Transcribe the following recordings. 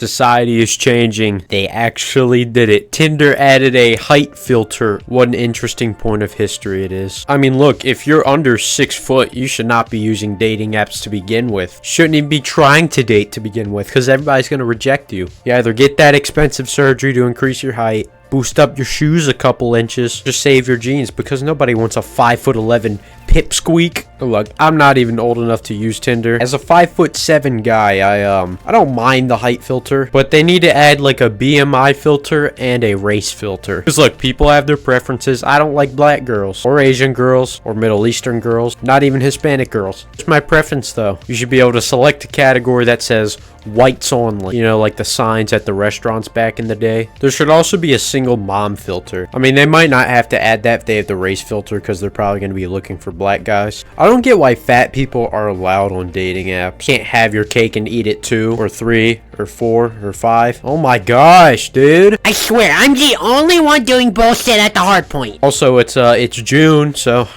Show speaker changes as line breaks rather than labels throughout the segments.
Society is changing. They actually did it. Tinder added a height filter. What an interesting point of history it is. I mean, look, if you're under 6 foot, you should not be using dating apps to begin with. Shouldn't even be trying to date to begin with, because everybody's going to reject you. You either get that expensive surgery to increase your height, boost up your shoes a couple inches, just save your jeans, because nobody wants a 5'11" pipsqueak. Look, I'm not even old enough to use Tinder. As a 5'7" guy, I don't mind the height filter, but they need to add like a BMI filter and a race filter. Because look, people have their preferences. I don't like black girls, or Asian girls, or Middle Eastern girls, not even Hispanic girls. It's my preference though. You should be able to select a category that says whites only, you know, like the signs at the restaurants back in the day. There should also be a single mom filter. I mean, they might not have to add that if they have the race filter, because they're probably going to be looking for black guys. I don't get why fat people are allowed on dating apps. Can't have your cake and eat it too, or 3 or 4 or 5. Oh my gosh, dude.
I swear, I'm the only one doing bullshit at the hard point.
Also, it's June, so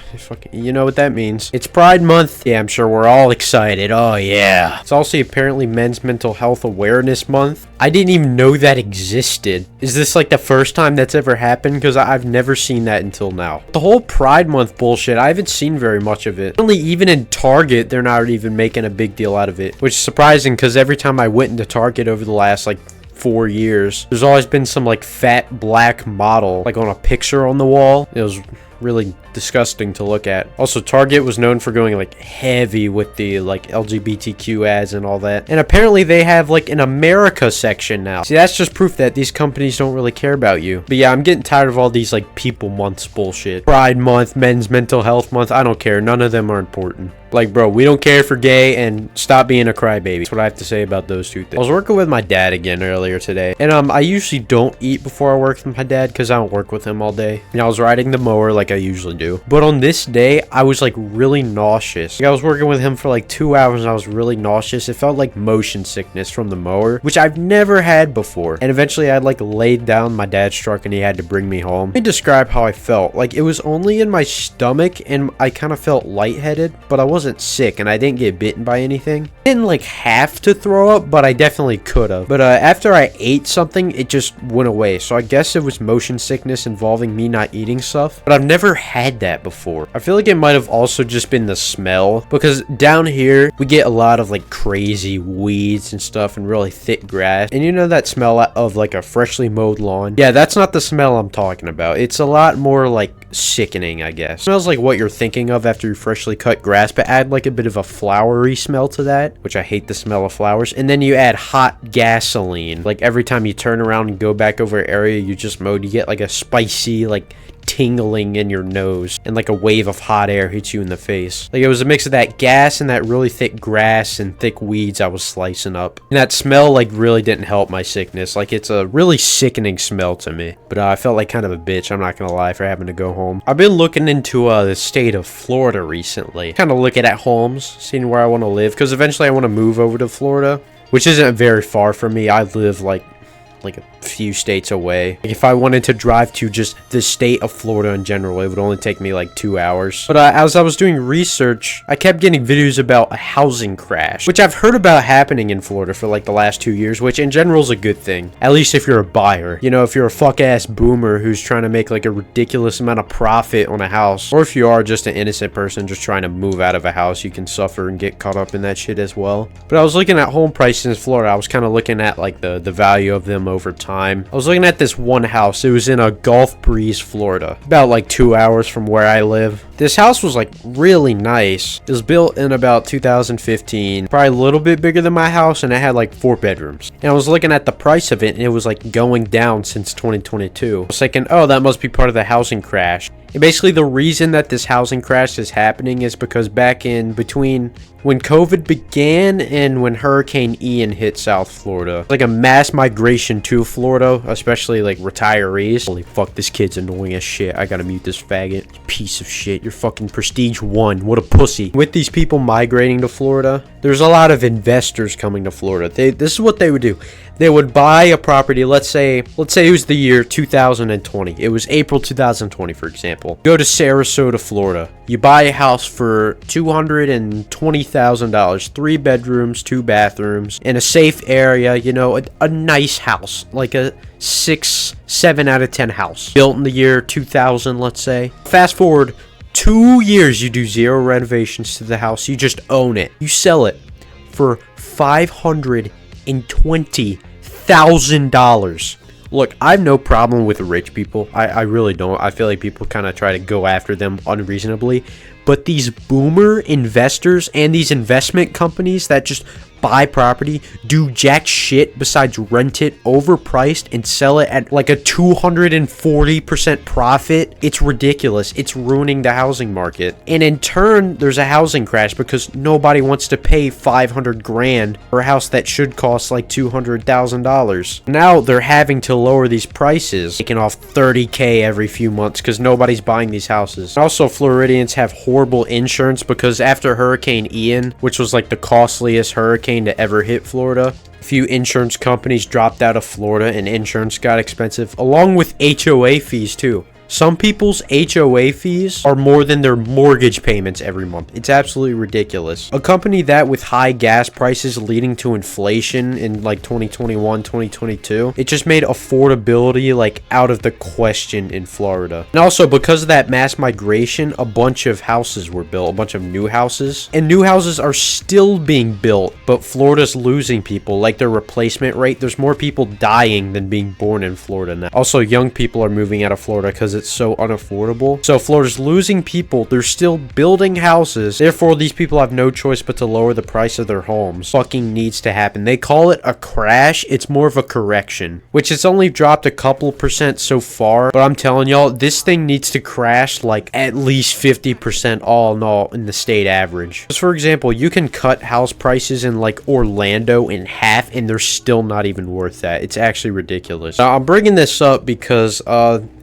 you know what that means. It's Pride Month. Yeah, I'm sure we're all excited. Oh yeah. It's also apparently Men's Mental Health Awareness Month. I didn't even know that existed. Is this like the first time that's ever happened? Because I've never seen that until now. The whole Pride Month bullshit, I haven't seen very much of it. Only even in Target, they're not even making a big deal out of it. Which is surprising, because every time I went into Target over the last like 4 years, there's always been some like fat black model like on a picture on the wall. It was really disgusting to look at. Also, Target was known for going like heavy with the like LGBTQ ads and all that, and apparently they have like an America section now. See, that's just proof that these companies don't really care about you. But yeah, I'm getting tired of all these like people months bullshit. Pride Month, Men's Mental Health Month, I don't care. None of them are important. Like, bro, we don't care if you're gay, and stop being a crybaby. That's what I have to say about those two things. I was working with my dad again earlier today, and I usually don't eat before I work with my dad because I don't work with him all day. You know, I was riding the mower like I usually do. But on this day, I was like really nauseous. Like, I was working with him for like 2 hours, and I was really nauseous. It felt like motion sickness from the mower, which I've never had before. And eventually, I like laid down my dad's truck, and he had to bring me home. Let me describe how I felt. Like, it was only in my stomach, and I kind of felt lightheaded, but I wasn't sick, and I didn't get bitten by anything. I didn't like have to throw up, but I definitely could have. But after I ate something, it just went away. So I guess it was motion sickness involving me not eating stuff. But I've never had that before. I feel like it might have also just been the smell, because down here we get a lot of like crazy weeds and stuff and really thick grass. And you know that smell of like a freshly mowed lawn? Yeah, that's not the smell I'm talking about. It's a lot more like sickening, I guess. It smells like what you're thinking of after you freshly cut grass, but add like a bit of a flowery smell to that, which I hate the smell of flowers. And then you add hot gasoline. Like every time you turn around and go back over an area you just mowed, you get like a spicy like tingling in your nose, and like a wave of hot air hits you in the face. Like it was a mix of that gas and that really thick grass and thick weeds I was slicing up. And that smell like really didn't help my sickness. Like it's a really sickening smell to me. But I felt like kind of a bitch, I'm not gonna lie, for having to go home. I've been looking into the state of Florida recently. Kind of looking at homes, seeing where I want to live, because eventually I want to move over to Florida, which isn't very far from me. I live like a few states away. If I wanted to drive to just the state of Florida in general, it would only take me like 2 hours. But as I was doing research, I kept getting videos about a housing crash, which I've heard about happening in Florida for like the last 2 years, which in general is a good thing. At least if you're a buyer. You know, if you're a fuck-ass boomer who's trying to make like a ridiculous amount of profit on a house, or if you are just an innocent person just trying to move out of a house, you can suffer and get caught up in that shit as well. But I was looking at home prices in Florida. I was kind of looking at like the value of them over time. I was looking at this one house. It was in a Gulf Breeze, Florida, about like 2 hours from where I live. This house was like really nice. It was built in about 2015, probably a little bit bigger than my house, and it had like 4 bedrooms. And I was looking at the price of it, and it was like going down since 2022. I was thinking, oh, that must be part of the housing crash. And basically the reason that this housing crash is happening is because back in between when COVID began and when Hurricane Ian hit South Florida, like a mass migration to Florida, especially like retirees. Holy fuck, this kid's annoying as shit. I gotta mute this faggot. You piece of shit. You're fucking prestige 1. What a pussy. With these people migrating to Florida, there's a lot of investors coming to Florida. This is what they would do. They would buy a property, let's say it was the year 2020. It was April 2020, for example. Go to Sarasota, Florida. You buy a house for $220,000, 3 bedrooms, 2 bathrooms, in a safe area, you know, a nice house, like a 6, 7 out of 10 house. Built in the year 2000, let's say. Fast forward 2 years, you do 0 renovations to the house. You just own it. You sell it for $520,000. Look, I have no problem with rich people. I really don't. I feel like people kind of try to go after them unreasonably. But these boomer investors and these investment companies that just buy property, do jack shit besides rent it overpriced and sell it at like a 240% profit. It's ridiculous. It's ruining the housing market. And in turn, there's a housing crash because nobody wants to pay 500 grand for a house that should cost like $200,000. Now they're having to lower these prices, taking off $30K every few months because nobody's buying these houses. Also, Floridians have horrible insurance because after Hurricane Ian, which was like the costliest hurricane to ever hit Florida, a few insurance companies dropped out of Florida and insurance got expensive, along with HOA fees too. Some people's HOA fees are more than their mortgage payments every month. It's absolutely ridiculous. A company that with high gas prices leading to inflation in like 2021, 2022, it just made affordability like out of the question in Florida. And also because of that mass migration, a bunch of houses were built, a bunch of new houses. And new houses are still being built, but Florida's losing people. Like their replacement rate, there's more people dying than being born in Florida now. Also, young people are moving out of Florida because it's so unaffordable. So Florida's losing people. They're still building houses. Therefore, these people have no choice but to lower the price of their homes. Fucking needs to happen. They call it a crash. It's more of a correction, which it's only dropped a couple percent so far. But I'm telling y'all, this thing needs to crash like at least 50% all in all in the state average. Just for example, you can cut house prices in like Orlando in half and they're still not even worth that. It's actually ridiculous. Now, I'm bringing this up because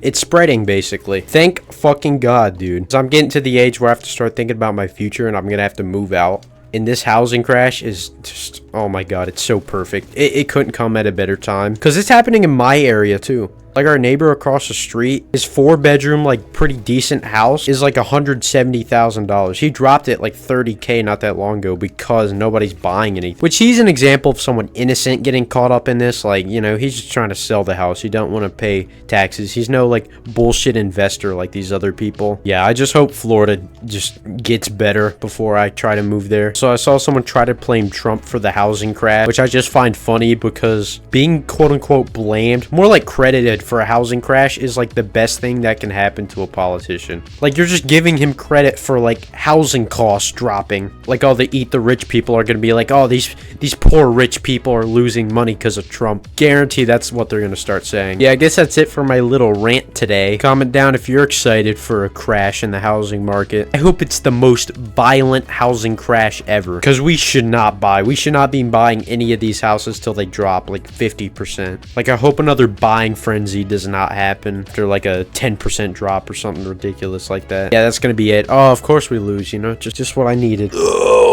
it's spreading basically. Thank fucking God, dude. So I'm getting to the age where I have to start thinking about my future and I'm gonna have to move out. And this housing crash is just, oh my God, it's so perfect. It couldn't come at a better time. Because it's happening in my area too. Like our neighbor across the street, his 4-bedroom, like pretty decent house is like $170,000. He dropped it like $30K not that long ago because nobody's buying anything. Which he's an example of someone innocent getting caught up in this. Like, you know, he's just trying to sell the house. He don't want to pay taxes. He's no like bullshit investor like these other people. Yeah, I just hope Florida just gets better before I try to move there. So I saw someone try to blame Trump for the housing crash, which I just find funny because being quote unquote blamed, more like credited for a housing crash, is like the best thing that can happen to a politician. Like you're just giving him credit for like housing costs dropping. Like all the eat the rich people are gonna be like, oh, these poor rich people are losing money because of Trump. Guarantee that's what they're gonna start saying. Yeah, I guess that's it for my little rant today. Comment down if you're excited for a crash in the housing market. I hope it's the most violent housing crash ever, because we should not be buying any of these houses till they drop like 50%. Like I hope another buying frenzy does not happen after like a 10% drop or something ridiculous like that. Yeah, that's gonna be it. Oh, of course we lose, you know, just what I needed. Ugh.